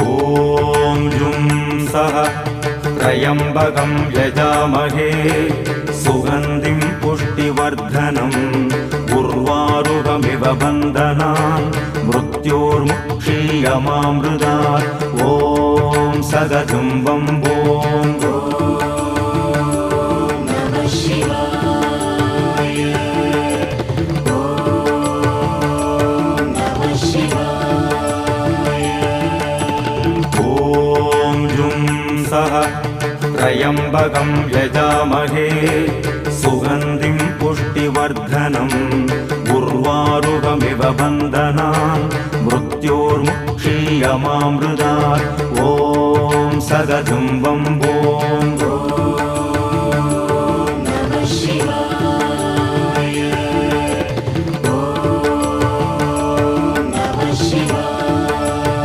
ॐ जुं सः त्र्यम्बकं यजामहे सुगन्धिं पुष्टिवर्धनम् उर्वारुकमिव बन्धनान् मृत्योर्मुक्षीयमामृतात् ॐ सदजुं वम्बों त्र्यम्बकं यजामहे सुगन्धिं पुष्टिवर्धनम् उर्वारुकमिव बन्धनान् मृत्योर्मुक्षीयमामृतात् ॐ सदजुं वम्बों